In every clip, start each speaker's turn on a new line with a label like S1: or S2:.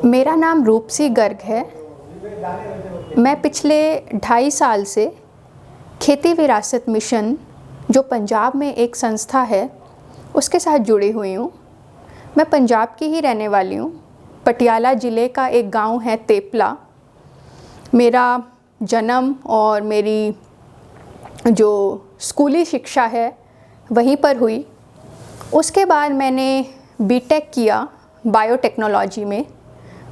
S1: मेरा नाम रूपसी गर्ग है। मैं पिछले 2.5 साल से खेती विरासत मिशन, जो पंजाब में एक संस्था है, उसके साथ जुड़ी हुई हूँ। मैं पंजाब की ही रहने वाली हूँ। पटियाला ज़िले का एक गांव है तेपला। मेरा जन्म और मेरी जो स्कूली शिक्षा है वहीं पर हुई। उसके बाद मैंने बीटेक किया बायोटेक्नोलॉजी में,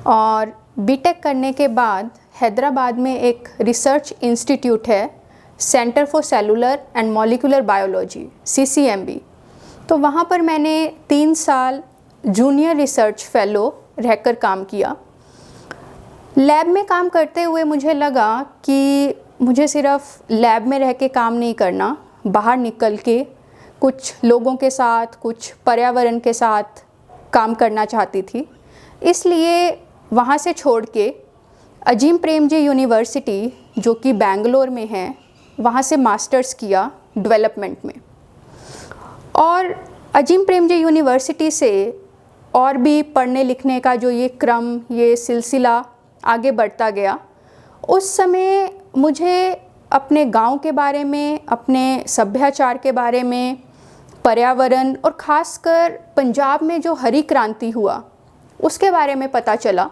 S1: और बीटेक करने के बाद हैदराबाद में एक रिसर्च इंस्टीट्यूट है, centre for cellular and molecular biology CCMB। तो वहाँ पर मैंने 3 साल जूनियर रिसर्च फेलो रहकर काम किया। लैब में काम करते हुए मुझे लगा कि मुझे सिर्फ लैब में रह के काम नहीं करना, बाहर निकल के कुछ लोगों के साथ, कुछ पर्यावरण के साथ काम करना चाहती थी। इसलिए वहाँ से छोड़ के अजीम प्रेमजी यूनिवर्सिटी, जो कि बेंगलोर में है, वहाँ से मास्टर्स किया डेवलपमेंट में। और अजीम प्रेमजी यूनिवर्सिटी से और भी पढ़ने लिखने का जो ये क्रम, ये सिलसिला आगे बढ़ता गया। उस समय मुझे अपने गांव के बारे में, अपने सभ्याचार के बारे में, पर्यावरण और ख़ासकर पंजाब में जो हरी क्रांति हुआ उसके बारे में पता चला।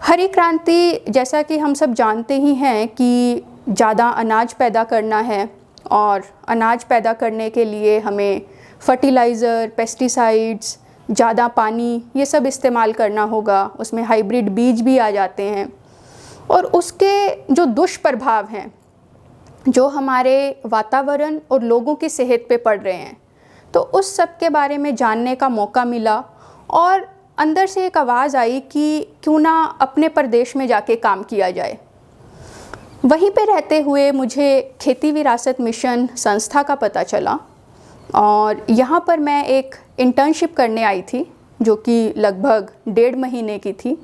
S1: हरी क्रांति, जैसा कि हम सब जानते ही हैं कि ज़्यादा अनाज पैदा करना है, और अनाज पैदा करने के लिए हमें फर्टिलाइज़र, पेस्टिसाइड्स, ज़्यादा पानी, ये सब इस्तेमाल करना होगा। उसमें हाइब्रिड बीज भी आ जाते हैं, और उसके जो दुष्प्रभाव हैं जो हमारे वातावरण और लोगों की सेहत पे पड़ रहे हैं, तो उस सब के बारे में जानने का मौका मिला। और अंदर से एक आवाज़ आई कि क्यों ना अपने प्रदेश में जाके काम किया जाए। वहीं पे रहते हुए मुझे खेती विरासत मिशन संस्था का पता चला, और यहाँ पर मैं एक इंटर्नशिप करने आई थी, जो कि लगभग 1.5 महीने की थी।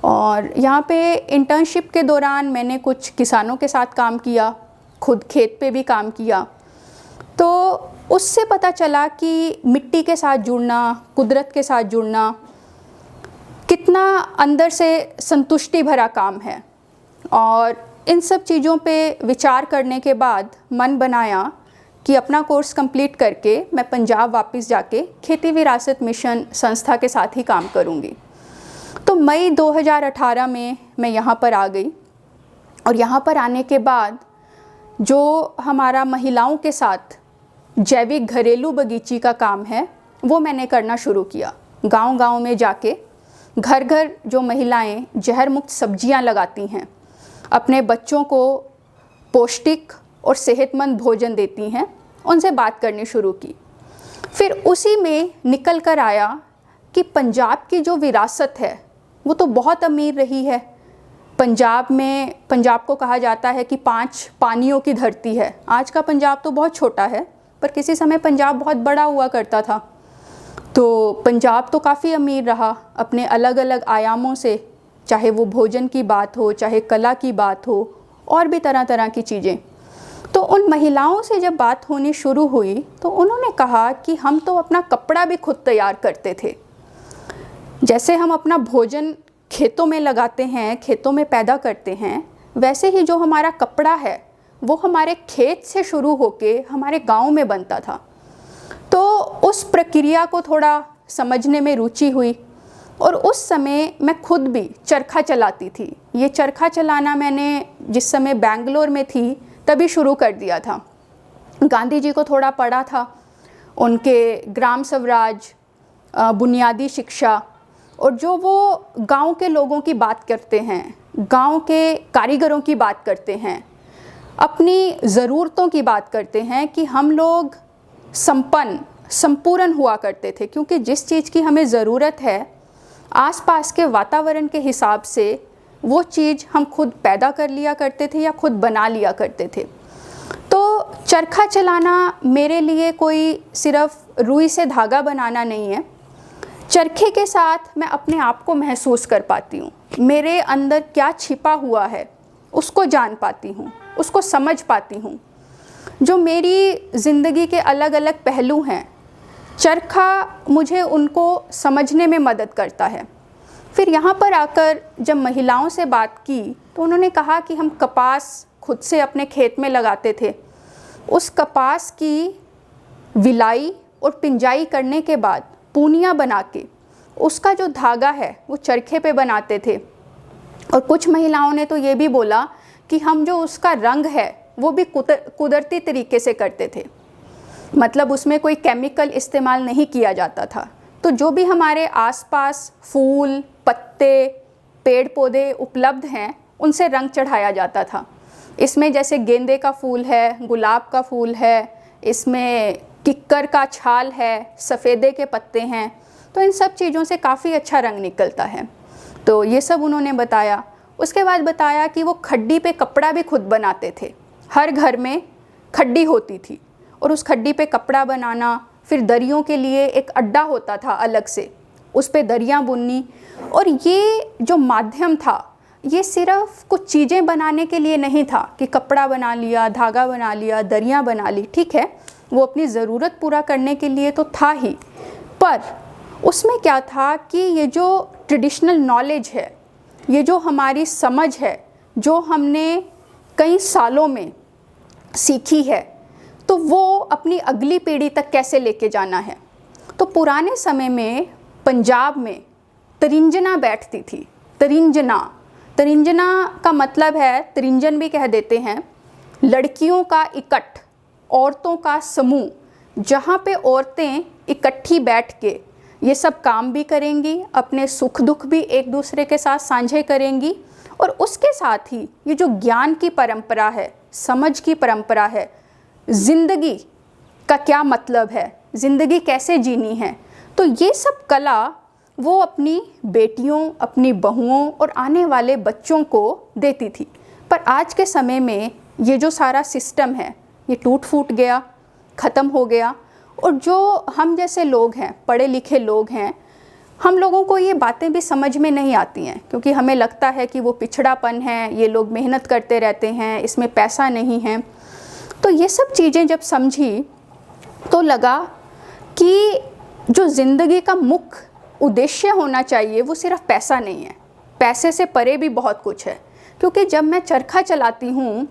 S1: और यहाँ पे इंटर्नशिप के दौरान मैंने कुछ किसानों के साथ काम किया, खुद खेत पे भी काम किया। तो उससे पता चला कि मिट्टी के साथ जुड़ना, कुदरत के साथ जुड़ना कितना अंदर से संतुष्टि भरा काम है। और इन सब चीज़ों पे विचार करने के बाद मन बनाया कि अपना कोर्स कंप्लीट करके मैं पंजाब वापस जाके खेती विरासत मिशन संस्था के साथ ही काम करूँगी। तो मई 2018 में मैं यहाँ पर आ गई, और यहाँ पर आने के बाद जो हमारा महिलाओं के साथ जैविक घरेलू बगीची का काम है वो मैंने करना शुरू किया। गांव-गांव में जाके घर घर जो महिलाएं जहर मुक्त सब्जियां लगाती हैं, अपने बच्चों को पौष्टिक और सेहतमंद भोजन देती हैं, उनसे बात करनी शुरू की। फिर उसी में निकल कर आया कि पंजाब की जो विरासत है वो तो बहुत अमीर रही है। पंजाब को कहा जाता है कि 5 पानियों की धरती है। आज का पंजाब तो बहुत छोटा है, पर किसी समय पंजाब बहुत बड़ा हुआ करता था। तो पंजाब तो काफ़ी अमीर रहा अपने अलग अलग आयामों से, चाहे वो भोजन की बात हो, चाहे कला की बात हो, और भी तरह तरह की चीज़ें। तो उन महिलाओं से जब बात होनी शुरू हुई तो उन्होंने कहा कि हम तो अपना कपड़ा भी खुद तैयार करते थे। जैसे हम अपना भोजन खेतों में लगाते हैं, खेतों में पैदा करते हैं, वैसे ही जो हमारा कपड़ा है वो हमारे खेत से शुरू होके हमारे गांव में बनता था। तो उस प्रक्रिया को थोड़ा समझने में रुचि हुई, और उस समय मैं खुद भी चरखा चलाती थी। ये चरखा चलाना मैंने जिस समय बेंगलोर में थी तभी शुरू कर दिया था। गांधी जी को थोड़ा पढ़ा था, उनके ग्राम स्वराज, बुनियादी शिक्षा, और जो वो गांव के लोगों की बात करते हैं, गांव के कारीगरों की बात करते हैं, अपनी ज़रूरतों की बात करते हैं कि हम लोग संपूर्ण हुआ करते थे, क्योंकि जिस चीज़ की हमें ज़रूरत है आसपास के वातावरण के हिसाब से वो चीज़ हम खुद पैदा कर लिया करते थे या खुद बना लिया करते थे। तो चरखा चलाना मेरे लिए कोई सिर्फ रुई से धागा बनाना नहीं है। चरखे के साथ मैं अपने आप को महसूस कर पाती हूँ, मेरे अंदर क्या छिपा हुआ है उसको जान पाती हूँ, उसको समझ पाती हूँ। जो मेरी ज़िंदगी के अलग अलग पहलू हैं, चरखा मुझे उनको समझने में मदद करता है। फिर यहाँ पर आकर जब महिलाओं से बात की तो उन्होंने कहा कि हम कपास खुद से अपने खेत में लगाते थे, उस कपास की विलाई और पिंजाई करने के बाद पूनियाँ बना के उसका जो धागा है वो चरखे पे बनाते थे। और कुछ महिलाओं ने तो ये भी बोला कि हम जो उसका रंग है वो भी कुदरती तरीके से करते थे, मतलब उसमें कोई केमिकल इस्तेमाल नहीं किया जाता था। तो जो भी हमारे आसपास फूल, पत्ते, पेड़ पौधे उपलब्ध हैं उनसे रंग चढ़ाया जाता था। इसमें जैसे गेंदे का फूल है, गुलाब का फूल है, इसमें किक्कर का छाल है, सफ़ेदे के पत्ते हैं, तो इन सब चीज़ों से काफ़ी अच्छा रंग निकलता है। तो ये सब उन्होंने बताया। उसके बाद बताया कि वो खड्डी पे कपड़ा भी खुद बनाते थे। हर घर में खड्डी होती थी और उस खड्डी पे कपड़ा बनाना, फिर दरियों के लिए एक अड्डा होता था अलग से, उस पे दरियाँ बुननी। और ये जो माध्यम था ये सिर्फ कुछ चीज़ें बनाने के लिए नहीं था कि कपड़ा बना लिया, धागा बना लिया, दरियाँ बना ली, ठीक है वो अपनी ज़रूरत पूरा करने के लिए तो था ही, पर उसमें क्या था कि ये जो ट्रेडिशनल नॉलेज है, ये जो हमारी समझ है, जो हमने कई सालों में सीखी है, तो वो अपनी अगली पीढ़ी तक कैसे लेके जाना है। तो पुराने समय में पंजाब में तरिंजना बैठती थी। तरिंजना का मतलब है, तरिंजन भी कह देते हैं, लड़कियों का इकट्ठ, औरतों का समूह, जहाँ पे औरतें इकट्ठी बैठ के ये सब काम भी करेंगी, अपने सुख दुख भी एक दूसरे के साथ साझे करेंगी, और उसके साथ ही ये जो ज्ञान की परंपरा है, समझ की परंपरा है, ज़िंदगी का क्या मतलब है, ज़िंदगी कैसे जीनी है, तो ये सब कला वो अपनी बेटियों, अपनी बहुओं और आने वाले बच्चों को देती थी। पर आज के समय में ये जो सारा सिस्टम है ये टूट फूट गया, ख़त्म हो गया। और जो हम जैसे लोग हैं, पढ़े लिखे लोग हैं, हम लोगों को ये बातें भी समझ में नहीं आती हैं, क्योंकि हमें लगता है कि वो पिछड़ापन है, ये लोग मेहनत करते रहते हैं, इसमें पैसा नहीं है। तो ये सब चीज़ें जब समझी तो लगा कि जो ज़िंदगी का मुख्य उद्देश्य होना चाहिए वो सिर्फ पैसा नहीं है, पैसे से परे भी बहुत कुछ है। क्योंकि जब मैं चरखा चलाती हूँ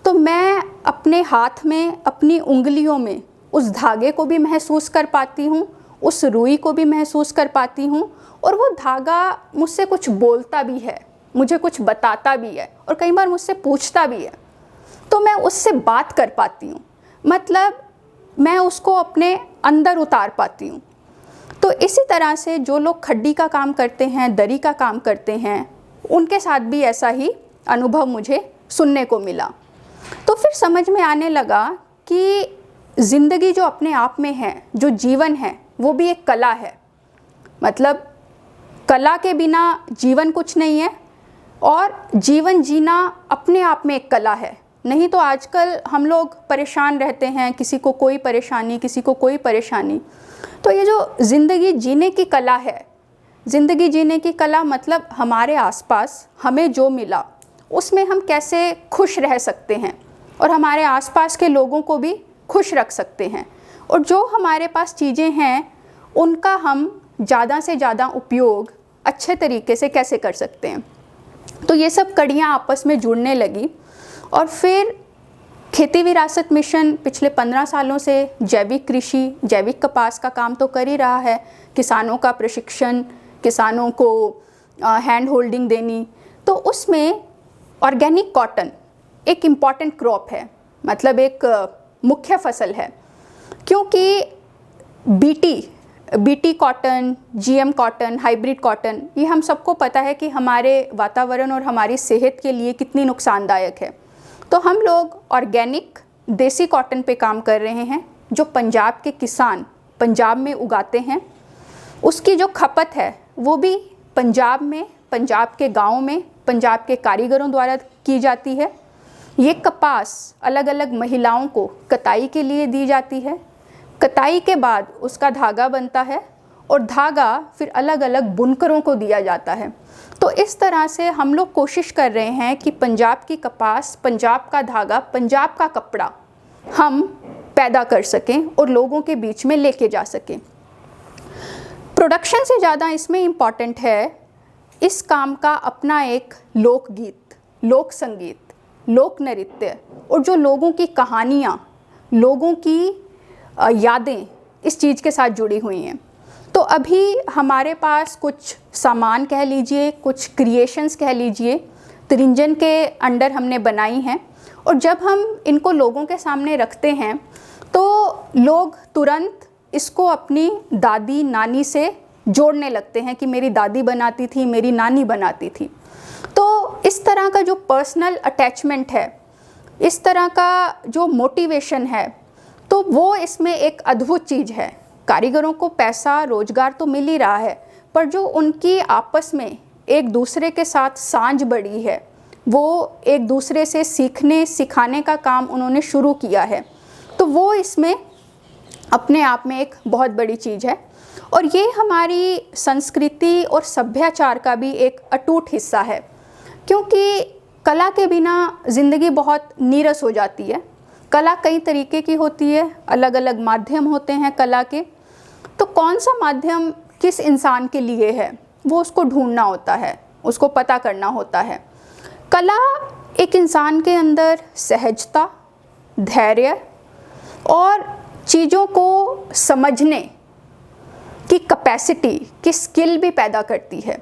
S1: तो मैं अपने हाथ में, अपनी उंगलियों में उस धागे को भी महसूस कर पाती हूँ, उस रुई को भी महसूस कर पाती हूँ, और वो धागा मुझसे कुछ बोलता भी है, मुझे कुछ बताता भी है, और कई बार मुझसे पूछता भी है, तो मैं उससे बात कर पाती हूँ, मतलब मैं उसको अपने अंदर उतार पाती हूँ। तो इसी तरह से जो लोग खड्डी का काम करते हैं, दरी का काम करते हैं, उनके साथ भी ऐसा ही अनुभव मुझे सुनने को मिला। तो फिर समझ में आने लगा कि ज़िंदगी जो अपने आप में है, जो जीवन है, वो भी एक कला है। मतलब कला के बिना जीवन कुछ नहीं है, और जीवन जीना अपने आप में एक कला है। नहीं तो आजकल हम लोग परेशान रहते हैं, किसी को कोई परेशानी, किसी को कोई परेशानी। तो ये जो ज़िंदगी जीने की कला है, ज़िंदगी जीने की कला मतलब हमारे आसपास हमें जो मिला उसमें हम कैसे खुश रह सकते हैं और हमारे आसपास के लोगों को भी खुश रख सकते हैं, और जो हमारे पास चीज़ें हैं उनका हम ज़्यादा से ज़्यादा उपयोग अच्छे तरीके से कैसे कर सकते हैं। तो ये सब कड़ियाँ आपस में जुड़ने लगी, और फिर खेती विरासत मिशन पिछले 15 सालों से जैविक कृषि, जैविक कपास का काम तो कर ही रहा है। किसानों का प्रशिक्षण, किसानों को हैंड होल्डिंग देनी, तो उसमें ऑर्गेनिक कॉटन एक इम्पॉर्टेंट क्रॉप है, मतलब एक मुख्य फसल है। क्योंकि BT cotton, GM cotton, hybrid cotton, ये हम सबको पता है कि हमारे वातावरण और हमारी सेहत के लिए कितनी नुकसानदायक है। तो हम लोग ऑर्गेनिक देसी कॉटन पे काम कर रहे हैं, जो पंजाब के किसान पंजाब में उगाते हैं। उसकी जो खपत है वो भी पंजाब में, पंजाब के गाँव में, पंजाब के कारीगरों द्वारा की जाती है। ये कपास अलग अलग महिलाओं को कताई के लिए दी जाती है। कताई के बाद उसका धागा बनता है, और धागा फिर अलग अलग बुनकरों को दिया जाता है। तो इस तरह से हम लोग कोशिश कर रहे हैं कि पंजाब की कपास, पंजाब का धागा, पंजाब का कपड़ा हम पैदा कर सकें और लोगों के बीच में लेके जा सकें। प्रोडक्शन से ज़्यादा इसमें इम्पॉर्टेंट है इस काम का अपना एक लोकगीत, लोक संगीत, लोक नृत्य और जो लोगों की कहानियाँ, लोगों की यादें इस चीज़ के साथ जुड़ी हुई हैं। तो अभी हमारे पास कुछ सामान कह लीजिए, कुछ क्रिएशंस कह लीजिए, त्रिंजन के अंडर हमने बनाई हैं, और जब हम इनको लोगों के सामने रखते हैं तो लोग तुरंत इसको अपनी दादी नानी से जोड़ने लगते हैं कि मेरी दादी बनाती थी, मेरी नानी बनाती थी। तो इस तरह का जो पर्सनल अटैचमेंट है, इस तरह का जो मोटिवेशन है, तो वो इसमें एक अद्भुत चीज़ है। कारीगरों को पैसा रोजगार तो मिल ही रहा है, पर जो उनकी आपस में एक दूसरे के साथ सांझ बढ़ी है, वो एक दूसरे से सीखने सिखाने का काम उन्होंने शुरू किया है, तो वो इसमें अपने आप में एक बहुत बड़ी चीज़ है। और ये हमारी संस्कृति और सभ्याचार का भी एक अटूट हिस्सा है, क्योंकि कला के बिना ज़िंदगी बहुत नीरस हो जाती है। कला कई तरीके की होती है, अलग अलग माध्यम होते हैं कला के। तो कौन सा माध्यम किस इंसान के लिए है, वो उसको ढूंढना होता है, उसको पता करना होता है। कला एक इंसान के अंदर सहजता, धैर्य और चीज़ों को समझने की कैपेसिटी की स्किल भी पैदा करती है।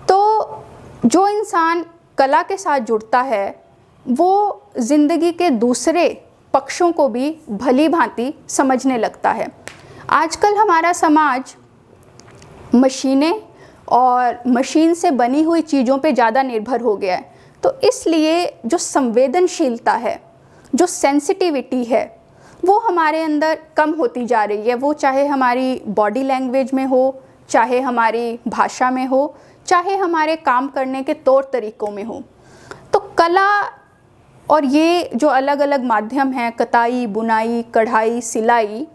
S1: तो जो इंसान कला के साथ जुड़ता है वो ज़िंदगी के दूसरे पक्षों को भी भली भांति समझने लगता है। आजकल हमारा समाज मशीनें और मशीन से बनी हुई चीज़ों पे ज़्यादा निर्भर हो गया है, तो इसलिए जो संवेदनशीलता है, जो सेंसिटिविटी है, वो हमारे अंदर कम होती जा रही है। वो चाहे हमारी बॉडी लैंग्वेज में हो, चाहे हमारी भाषा में हो, चाहे हमारे काम करने के तौर तरीक़ों में हो। तो कला और ये जो अलग अलग माध्यम हैं, कताई, बुनाई, कढ़ाई, सिलाई,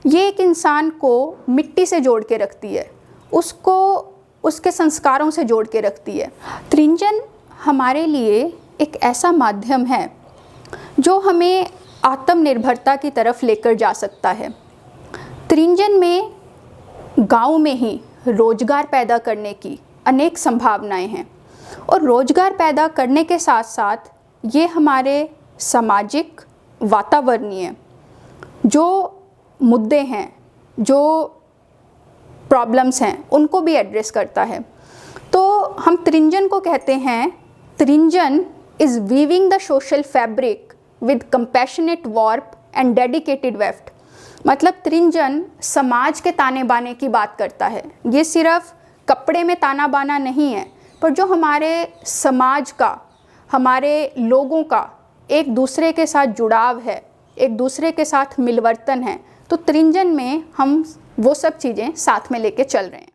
S1: ये एक इंसान को मिट्टी से जोड़ के रखती है, उसको उसके संस्कारों से जोड़ के रखती है। त्रिंजन हमारे लिए एक ऐसा माध्यम है जो हमें आत्मनिर्भरता की तरफ लेकर जा सकता है। त्रिंजन में गांव में ही रोजगार पैदा करने की अनेक संभावनाएं हैं, और रोजगार पैदा करने के साथ साथ ये हमारे सामाजिक, वातावरणीय जो मुद्दे हैं, जो प्रॉब्लम्स हैं, उनको भी एड्रेस करता है। तो हम त्रिंजन को कहते हैं, Trinjan is weaving the social fabric with compassionate warp and dedicated weft. मतलब त्रिंजन समाज के ताने बाने की बात करता है। ये सिर्फ कपड़े में ताना बाना नहीं है, पर जो हमारे समाज का, हमारे लोगों का एक दूसरे के साथ जुड़ाव है, एक दूसरे के साथ मिलवर्तन है। तो त्रिंजन में हम वो सब चीज़ें साथ में लेके चल रहे हैं।